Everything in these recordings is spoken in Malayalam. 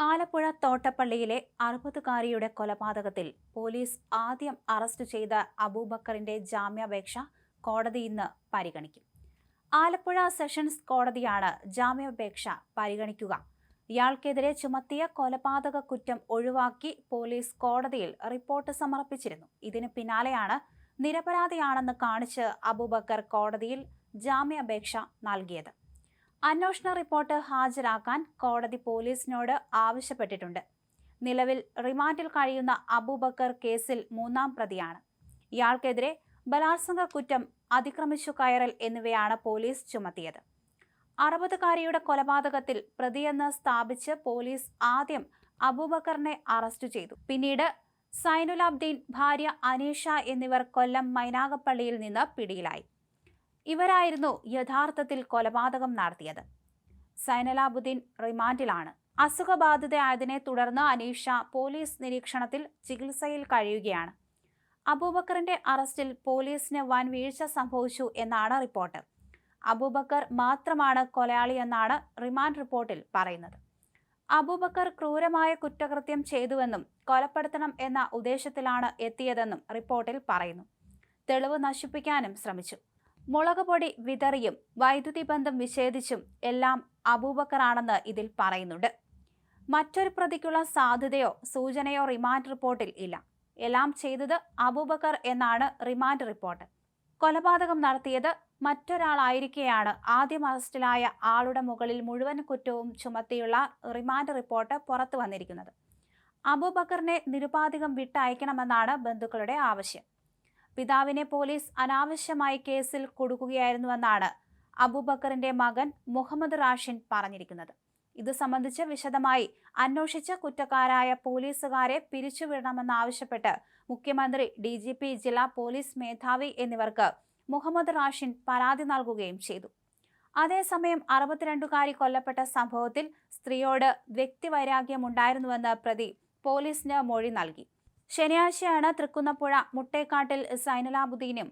ആലപ്പുഴ തോട്ടപ്പള്ളിയിലെ 60-കാരിയുടെ കൊലപാതകത്തിൽ പോലീസ് ആദ്യം അറസ്റ്റ് ചെയ്ത അബൂബക്കറിന്റെ ജാമ്യാപേക്ഷ കോടതി ഇന്ന് പരിഗണിക്കും. ആലപ്പുഴ സെഷൻസ് കോടതിയാണ് ജാമ്യാപേക്ഷ പരിഗണിക്കുക. ഇയാൾക്കെതിരെ ചുമത്തിയ കൊലപാതക കുറ്റം ഒഴിവാക്കി പോലീസ് കോടതിയിൽ റിപ്പോർട്ട് സമർപ്പിച്ചിരുന്നു. ഇതിന് പിന്നാലെയാണ് നിരപരാധിയാണെന്ന് കാണിച്ച് അബൂബക്കർ കോടതിയിൽ ജാമ്യാപേക്ഷ നൽകിയത്. അന്വേഷണ റിപ്പോർട്ട് ഹാജരാക്കാൻ കോടതി പോലീസിനോട് ആവശ്യപ്പെട്ടിട്ടുണ്ട്. നിലവിൽ റിമാൻഡിൽ കഴിയുന്ന അബൂബക്കർ കേസിൽ 3-ാം പ്രതിയാണ്. ഇയാൾക്കെതിരെ ബലാത്സംഗ കുറ്റം, അതിക്രമിച്ചു കയറൽ എന്നിവയാണ് പോലീസ് ചുമത്തിയത്. 60-കാരിയുടെ കൊലപാതകത്തിൽ പ്രതിയെന്ന് സ്ഥാപിച്ച് പോലീസ് ആദ്യം അബൂബക്കറിനെ അറസ്റ്റ് ചെയ്തു. പിന്നീട് സൈനുലാബ്ദീൻ, ഭാര്യ അനീഷ എന്നിവർ കൊല്ലം മൈനാഗപ്പള്ളിയിൽ നിന്ന് പിടിയിലായി. ഇവരായിരുന്നു യഥാർത്ഥത്തിൽ കൊലപാതകം നടത്തിയത്. സൈനലാബുദ്ദീൻ റിമാൻഡിലാണ്. അസുഖബാധിതയായതിനെ തുടർന്ന് അനീഷ പോലീസ് നിരീക്ഷണത്തിൽ ചികിത്സയിൽ കഴിയുകയാണ്. അബൂബക്കറിന്റെ അറസ്റ്റിൽ പോലീസിന് വൻ വീഴ്ച സംഭവിച്ചു എന്നാണ് റിപ്പോർട്ട്. അബൂബക്കർ മാത്രമാണ് കൊലയാളിയെന്നാണ് റിമാൻഡ് റിപ്പോർട്ടിൽ പറയുന്നത്. അബൂബക്കർ ക്രൂരമായ കുറ്റകൃത്യം ചെയ്തുവെന്നും കൊലപ്പെടുത്തണം എന്ന ഉദ്ദേശത്തിലാണ് എത്തിയതെന്നും റിപ്പോർട്ടിൽ പറയുന്നു. തെളിവ് നശിപ്പിക്കാനും ശ്രമിച്ചു. മുളകുപൊടി വിതറിയും വൈദ്യുതി ബന്ധം വിച്ഛേദിച്ചും എല്ലാം അബൂബക്കറാണെന്ന് ഇതിൽ പറയുന്നുണ്ട്. മറ്റൊരു പ്രതിക്കുള്ള സാധ്യതയോ സൂചനയോ റിമാൻഡ് റിപ്പോർട്ടിൽ ഇല്ല. എല്ലാം ചെയ്തത് അബൂബക്കർ എന്നാണ് റിമാൻഡ് റിപ്പോർട്ട്. കൊലപാതകം നടത്തിയത് മറ്റൊരാളായിരിക്കെയാണ് ആദ്യം അറസ്റ്റിലായ ആളുടെ മുകളിൽ മുഴുവൻ കുറ്റവും ചുമത്തിയുള്ള റിമാൻഡ് റിപ്പോർട്ട് പുറത്തു വന്നിരിക്കുന്നത്. അബൂബക്കറിനെ നിരുപാധികം വിട്ടയക്കണമെന്നാണ് ബന്ധുക്കളുടെ ആവശ്യം. പിതാവിനെ പോലീസ് അനാവശ്യമായി കേസിൽ കുടുക്കുകയായിരുന്നുവെന്നാണ് അബൂബക്കറിന്റെ മകൻ മുഹമ്മദ് റാഷിൻ പറഞ്ഞിരിക്കുന്നത്. ഇത് സംബന്ധിച്ച് വിശദമായി അന്വേഷിച്ച് കുറ്റക്കാരായ പോലീസുകാരെ പിരിച്ചുവിടണമെന്നാവശ്യപ്പെട്ട് മുഖ്യമന്ത്രി, DGP, ജില്ലാ പോലീസ് മേധാവി എന്നിവർക്ക് മുഹമ്മദ് റാഷിൻ പരാതി നൽകുകയും ചെയ്തു. അതേസമയം 62-കാരി കൊല്ലപ്പെട്ട സംഭവത്തിൽ സ്ത്രീയോട് വ്യക്തിവൈരാഗ്യമുണ്ടായിരുന്നുവെന്ന് പ്രതി പോലീസിന് മൊഴി നൽകി. ശനിയാഴ്ചയാണ് തൃക്കുന്നപ്പുഴ മുട്ടേക്കാട്ടിൽ സൈനലാബുദ്ദീനും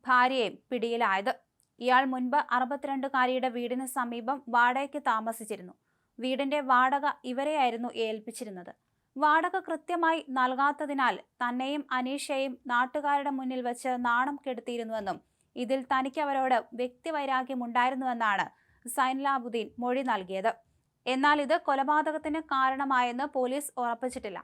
ഭാര്യയും പിടിയിലായത്. ഇയാൾ മുൻപ് 62-കാരിയുടെ വീടിന് സമീപം വാടകയ്ക്ക് താമസിച്ചിരുന്നു. വീടിന്റെ വാടക ഇവരെയായിരുന്നു ഏൽപ്പിച്ചിരുന്നത്. വാടക കൃത്യമായി നൽകാത്തതിനാൽ തന്നെയും അനീഷയെയും നാട്ടുകാരുടെ മുന്നിൽ വെച്ച് നാണം കെടുത്തിയിരുന്നുവെന്നും ഇതിൽ തനിക്ക് അവരോട് വ്യക്തിവൈരാഗ്യമുണ്ടായിരുന്നുവെന്നാണ് സൈനലാബുദ്ദീൻ മൊഴി നൽകിയത്. എന്നാൽ ഇത് കൊലപാതകത്തിന് കാരണമായെന്ന് പോലീസ് ഉറപ്പിച്ചിട്ടില്ല.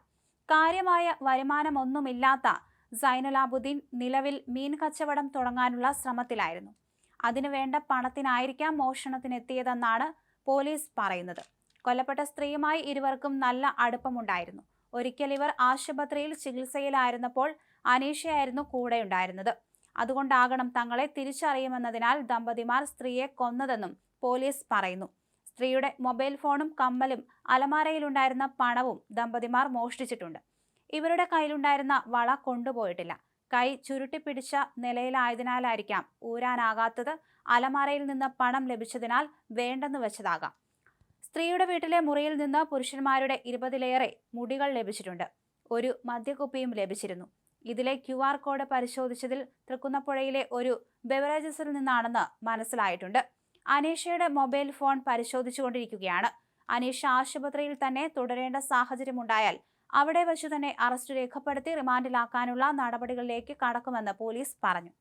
കാര്യമായ വരുമാനമൊന്നുമില്ലാത്ത സൈനലാബുദ്ദീൻ നിലവിൽ മീൻ കച്ചവടം തുടങ്ങാനുള്ള ശ്രമത്തിലായിരുന്നു. അതിനുവേണ്ട പണത്തിനായിരിക്കാം മോഷണത്തിനെത്തിയതെന്നാണ് പോലീസ് പറയുന്നത്. കൊല്ലപ്പെട്ട സ്ത്രീയുമായി ഇരുവർക്കും നല്ല അടുപ്പമുണ്ടായിരുന്നു. ഒരിക്കൽ ഇവർ ആശുപത്രിയിൽ ചികിത്സയിലായിരുന്നപ്പോൾ അനീഷയായിരുന്നു കൂടെയുണ്ടായിരുന്നത്. അതുകൊണ്ടാകണം തങ്ങളെ തിരിച്ചറിയുമെന്നതിനാൽ ദമ്പതിമാർ സ്ത്രീയെ കൊന്നതെന്നും പോലീസ് പറയുന്നു. സ്ത്രീയുടെ മൊബൈൽ ഫോണും കമ്മലും അലമാരയിലുണ്ടായിരുന്ന പണവും ദമ്പതിമാർ മോഷ്ടിച്ചിട്ടുണ്ട്. ഇവരുടെ കയ്യിലുണ്ടായിരുന്ന വള കൊണ്ടുപോയിട്ടില്ല. കൈ ചുരുട്ടിപ്പിടിച്ച നിലയിലായതിനാലായിരിക്കാം ഊരാനാകാത്തത്. അലമാരയിൽ നിന്ന് പണം ലഭിച്ചതിനാൽ വേണ്ടെന്ന് വെച്ചതാകാം. സ്ത്രീയുടെ വീട്ടിലെ മുറിയിൽ നിന്ന് പുരുഷന്മാരുടെ 20-ലേറെ മുടികൾ ലഭിച്ചിട്ടുണ്ട്. ഒരു മദ്യക്കുപ്പിയും ലഭിച്ചിരുന്നു. ഇതിലെ QR കോഡ് പരിശോധിച്ചതിൽ തൃക്കുന്നപ്പുഴയിലെ ഒരു ബെവറേജസിൽ നിന്നാണെന്ന് മനസ്സിലായിട്ടുണ്ട്. അനീഷയുടെ മൊബൈൽ ഫോൺ പരിശോധിച്ചുകൊണ്ടിരിക്കുകയാണ്. അനീഷ ആശുപത്രിയിൽ തന്നെ തുടരേണ്ട സാഹചര്യമുണ്ടായാൽ അവിടെ വച്ചു തന്നെ അറസ്റ്റ് രേഖപ്പെടുത്തി റിമാൻഡിലാക്കാനുള്ള നടപടികളിലേക്ക് കടക്കുമെന്ന് പോലീസ് പറഞ്ഞു.